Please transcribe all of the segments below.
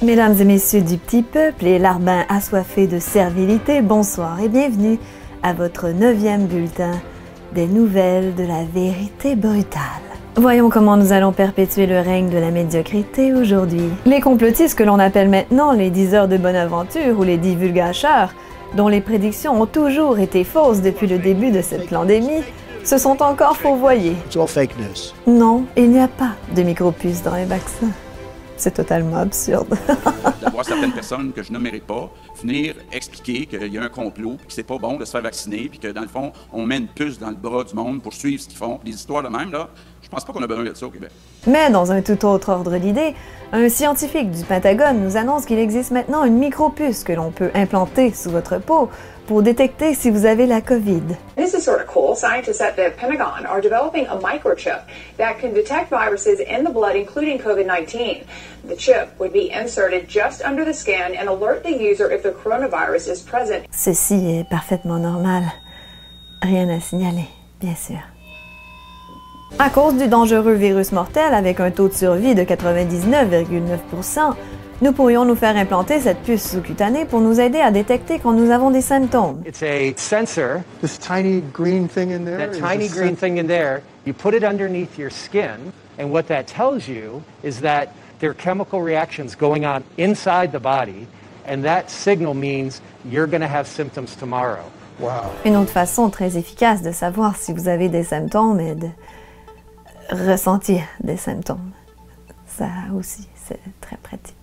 Mesdames et messieurs du petit peuple et larbins assoiffés de servilité, bonsoir et bienvenue à votre 9e bulletin des nouvelles de la vérité brutale. Voyons comment nous allons perpétuer le règne de la médiocrité aujourd'hui. Les complotistes que l'on appelle maintenant les diseurs de bonne aventure ou les divulgateurs, dont les prédictions ont toujours été fausses depuis le début de cette pandémie, se sont encore fourvoyés. Non, il n'y a pas de micropuces dans les vaccins. C'est totalement absurde. D'avoir certaines personnes que je nommerai pas venir expliquer qu'il y a un complot, puis que c'est pas bon de se faire vacciner, puis que dans le fond, on met une puce dans le bras du monde pour suivre ce qu'ils font. Des histoires de même, là, je pense pas qu'on a besoin de ça au Québec. Mais dans un tout autre ordre d'idées, un scientifique du Pentagone nous annonce qu'il existe maintenant une micropuce que l'on peut implanter sous votre peau pour détecter si vous avez la COVID. This is sort of cool. Scientists at the Pentagon are developing a microchip that can detect viruses in the blood, including COVID-19. The chip would be inserted just under the skin and alert the user if the coronavirus is present. Ceci est parfaitement normal. Rien à signaler, bien sûr. À cause du dangereux virus mortel avec un taux de survie de 99,9%, nous pourrions nous faire implanter cette puce sous-cutanée pour nous aider à détecter quand nous avons des symptômes. It's a sensor. This tiny green thing in there? That tiny green thing in there, you put it underneath your skin, and what that tells you is that there are chemical reactions going on inside the body, and that signal means you're going to have symptoms tomorrow. Wow. Une autre façon très efficace de savoir si vous avez des symptômes est de ressentir des symptômes. Ça aussi, c'est très pratique.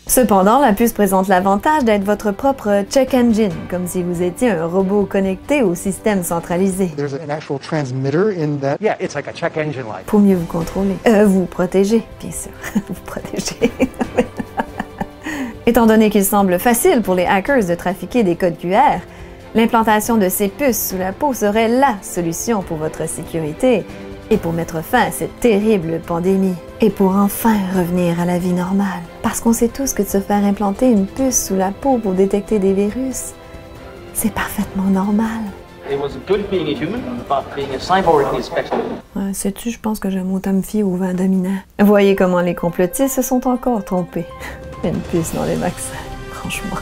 Cependant, la puce présente l'avantage d'être votre propre check engine, comme si vous étiez un robot connecté au système centralisé. There's an actual transmitter in that. Yeah, it's like a check engine light. Pour mieux vous contrôler. Vous protéger, bien sûr. Vous protéger. Étant donné qu'il semble facile pour les hackers de trafiquer des codes QR, l'implantation de ces puces sous la peau serait la solution pour votre sécurité et pour mettre fin à cette terrible pandémie. Et pour enfin revenir à la vie normale. Parce qu'on sait tous que de se faire implanter une puce sous la peau pour détecter des virus, c'est parfaitement normal. It was good being a human, but being a cyborg is better. Ouais, sais-tu, je pense que j'aime autant me fier au vent dominant. Voyez comment les complotistes se sont encore trompés. Une puce dans les vaccins, franchement.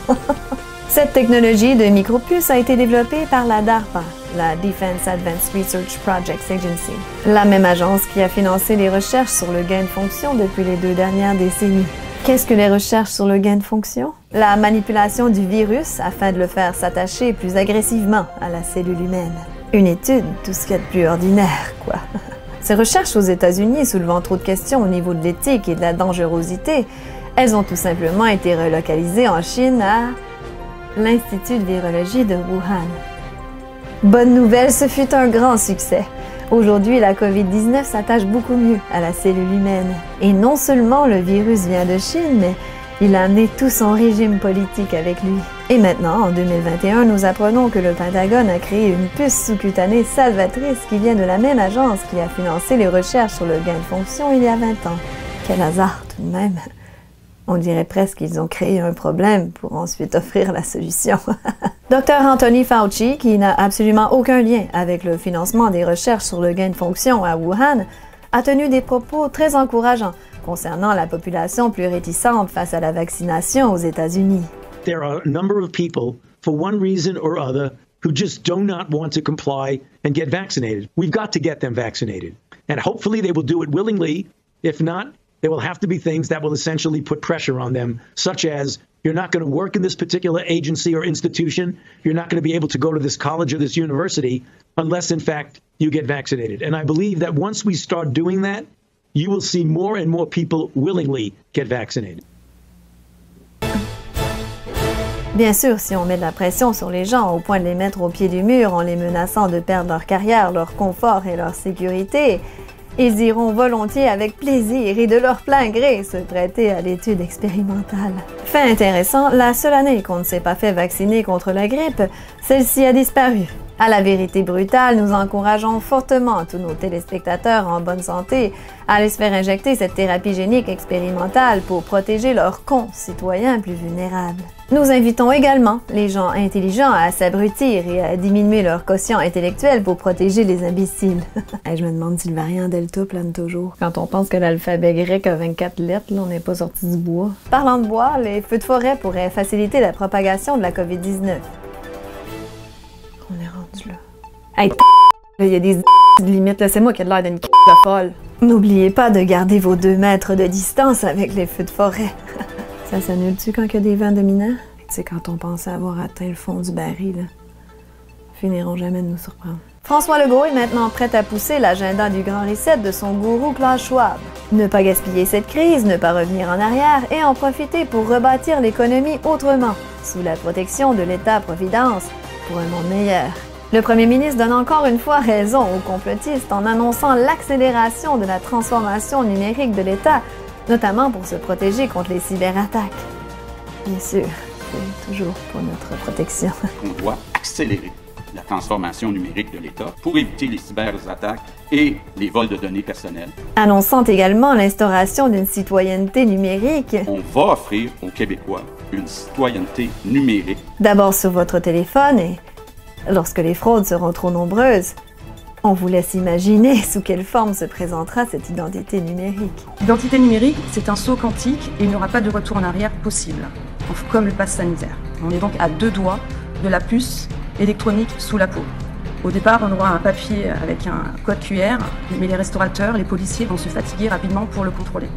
Cette technologie de micropuce a été développée par la DARPA, la Defense Advanced Research Projects Agency, la même agence qui a financé les recherches sur le gain de fonction depuis les 2 dernières décennies. Qu'est-ce que les recherches sur le gain de fonction? La manipulation du virus afin de le faire s'attacher plus agressivement à la cellule humaine. Une étude, tout ce qu'il y a de plus ordinaire, quoi. Ces recherches aux États-Unis soulevant trop de questions au niveau de l'éthique et de la dangerosité, elles ont tout simplement été relocalisées en Chine à l'Institut de virologie de Wuhan. Bonne nouvelle, ce fut un grand succès. Aujourd'hui, la COVID-19 s'attache beaucoup mieux à la cellule humaine. Et non seulement le virus vient de Chine, mais il a amené tout son régime politique avec lui. Et maintenant, en 2021, nous apprenons que le Pentagone a créé une puce sous-cutanée salvatrice qui vient de la même agence qui a financé les recherches sur le gain de fonction il y a 20 ans. Quel hasard tout de même! On dirait presque qu'ils ont créé un problème pour ensuite offrir la solution. Dr Anthony Fauci, qui n'a absolument aucun lien avec le financement des recherches sur le gain de fonction à Wuhan, a tenu des propos très encourageants concernant la population plus réticente face à la vaccination aux États-Unis. There are a number of people, for one reason or other, who just do not want to comply and get vaccinated. We've got to get them vaccinated. And hopefully they will do it willingly. If not, there will have to be things that will essentially put pressure on them, such as you're not going to work in this particular agency or institution, you're not going to be able to go to this college or this university unless, in fact, you get vaccinated. And I believe that once we start doing that, you will see more and more people willingly get vaccinated. Bien sûr, si on met de la pression sur les gens au point de les mettre au pied du mur en les menaçant de perdre leur carrière, leur confort et leur sécurité, ils iront volontiers avec plaisir et de leur plein gré se prêter à l'étude expérimentale. Fait intéressant, la seule année qu'on ne s'est pas fait vacciner contre la grippe, celle-ci a disparu. À la vérité brutale, nous encourageons fortement tous nos téléspectateurs en bonne santé à aller se faire injecter cette thérapie génique expérimentale pour protéger leurs concitoyens plus vulnérables. Nous invitons également les gens intelligents à s'abrutir et à diminuer leur quotient intellectuel pour protéger les imbéciles. Je me demande si le variant Delta plane toujours. Quand on pense que l'alphabet grec a 24 lettres, là, on n'est pas sorti du bois. Parlant de bois, les feux de forêt pourraient faciliter la propagation de la COVID-19. On est rendu là. Hey, il y a des limites, là, c'est moi qui ai l'air d'une de folle. N'oubliez pas de garder vos 2 mètres de distance avec les feux de forêt. Ça s'annule-tu quand il y a des vents dominants? Tu sais, quand on pensait avoir atteint le fond du baril, là, finiront jamais de nous surprendre. François Legault est maintenant prêt à pousser l'agenda du Grand Reset de son gourou Klaus Schwab. Ne pas gaspiller cette crise, ne pas revenir en arrière et en profiter pour rebâtir l'économie autrement, sous la protection de l'État-providence, pour un monde meilleur. Le premier ministre donne encore une fois raison aux complotistes en annonçant l'accélération de la transformation numérique de l'État, notamment pour se protéger contre les cyberattaques. Bien sûr, c'est toujours pour notre protection. On doit accélérer la transformation numérique de l'État pour éviter les cyberattaques et les vols de données personnelles. Annonçant également l'instauration d'une citoyenneté numérique. On va offrir aux Québécois une citoyenneté numérique. D'abord sur votre téléphone et lorsque les fraudes seront trop nombreuses, on vous laisse imaginer sous quelle forme se présentera cette identité numérique. L'identité numérique, c'est un saut quantique et il n'y aura pas de retour en arrière possible, comme le pass sanitaire. On est donc à 2 doigts de la puce électronique sous la peau. Au départ, on aura un papier avec un code QR, mais les restaurateurs, les policiers vont se fatiguer rapidement pour le contrôler.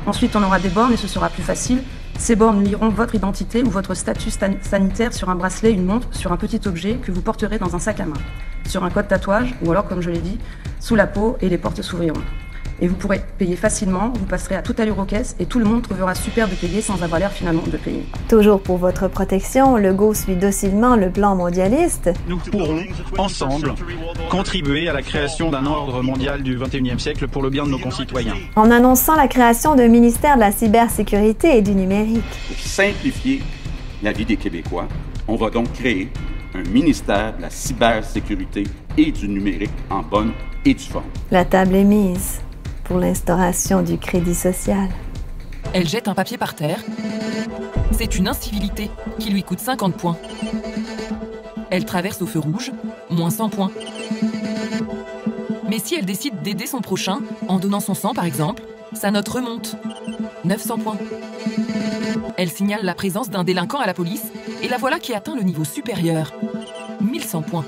Ensuite, on aura des bornes et ce sera plus facile. Ces bornes liront votre identité ou votre statut sanitaire sur un bracelet, une montre, sur un petit objet que vous porterez dans un sac à main, sur un code tatouage ou alors, comme je l'ai dit, sous la peau et les portes s'ouvriront. Et vous pourrez payer facilement, vous passerez à toute allure aux caisses et tout le monde trouvera super de payer sans avoir l'air finalement de payer. Toujours pour votre protection, Legault suit docilement le plan mondialiste. Nous pourrons, ensemble, contribuer à la création d'un ordre mondial du XXIe siècle pour le bien de nos concitoyens. En annonçant la création d'un ministère de la cybersécurité et du numérique. Pour simplifier la vie des Québécois, on va donc créer un ministère de la cybersécurité et du numérique en bonne et due forme. La table est mise pour l'instauration du crédit social. Elle jette un papier par terre. C'est une incivilité qui lui coûte 50 points. Elle traverse au feu rouge, moins 100 points. Mais si elle décide d'aider son prochain, en donnant son sang par exemple, sa note remonte, 900 points. Elle signale la présence d'un délinquant à la police et la voilà qui atteint le niveau supérieur, 1100 points.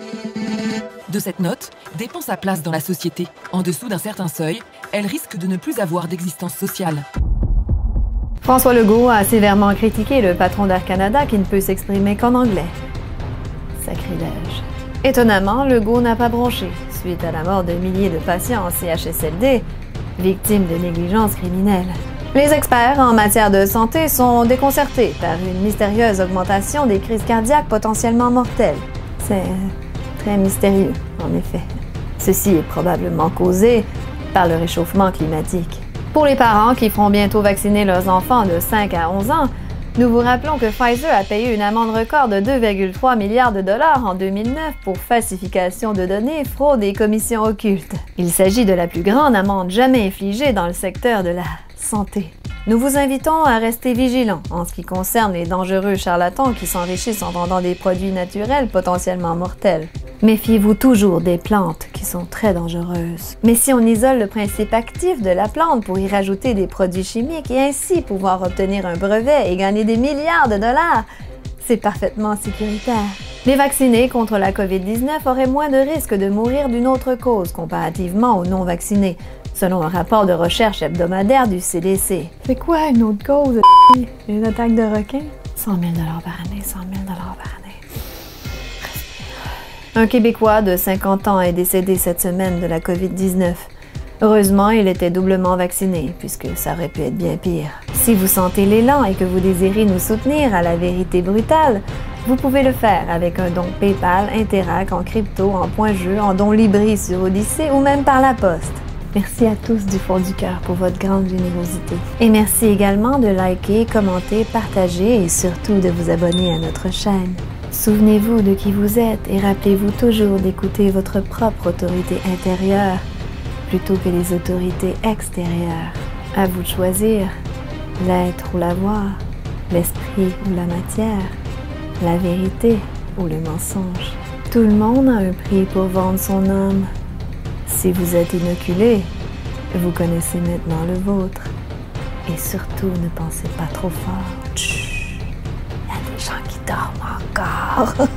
De cette note dépend sa place dans la société. En dessous d'un certain seuil, elle risque de ne plus avoir d'existence sociale. François Legault a sévèrement critiqué le patron d'Air Canada qui ne peut s'exprimer qu'en anglais. Sacrilège. Étonnamment, Legault n'a pas bronché suite à la mort de milliers de patients en CHSLD, victimes de négligence criminelle. Les experts en matière de santé sont déconcertés par une mystérieuse augmentation des crises cardiaques potentiellement mortelles. C'est très mystérieux, en effet. Ceci est probablement causé par le réchauffement climatique. Pour les parents qui feront bientôt vacciner leurs enfants de 5 à 11 ans, nous vous rappelons que Pfizer a payé une amende record de 2,3 milliards de dollars en 2009 pour falsification de données, fraude et commission occulte. Il s'agit de la plus grande amende jamais infligée dans le secteur de la santé. Nous vous invitons à rester vigilants en ce qui concerne les dangereux charlatans qui s'enrichissent en vendant des produits naturels potentiellement mortels. Méfiez-vous toujours des plantes qui sont très dangereuses. Mais si on isole le principe actif de la plante pour y rajouter des produits chimiques et ainsi pouvoir obtenir un brevet et gagner des milliards de dollars, c'est parfaitement sécuritaire. Les vaccinés contre la COVID-19 auraient moins de risques de mourir d'une autre cause comparativement aux non-vaccinés, selon un rapport de recherche hebdomadaire du CDC. C'est quoi une autre cause? Une attaque de requin? 100 000 par année, 100 000 par année. Un Québécois de 50 ans est décédé cette semaine de la COVID-19. Heureusement, il était doublement vacciné, puisque ça aurait pu être bien pire. Si vous sentez l'élan et que vous désirez nous soutenir à la vérité brutale, vous pouvez le faire avec un don PayPal, Interac, en crypto, en point-jeu, en don Libri sur Odyssée ou même par la poste. Merci à tous du fond du cœur pour votre grande générosité. Et merci également de liker, commenter, partager et surtout de vous abonner à notre chaîne. Souvenez-vous de qui vous êtes et rappelez-vous toujours d'écouter votre propre autorité intérieure plutôt que les autorités extérieures. À vous de choisir, l'être ou la voix, l'esprit ou la matière, la vérité ou le mensonge. Tout le monde a un prix pour vendre son âme. Si vous êtes inoculé, vous connaissez maintenant le vôtre. Et surtout, ne pensez pas trop fort. Chut, il y a des gens qui dorment encore.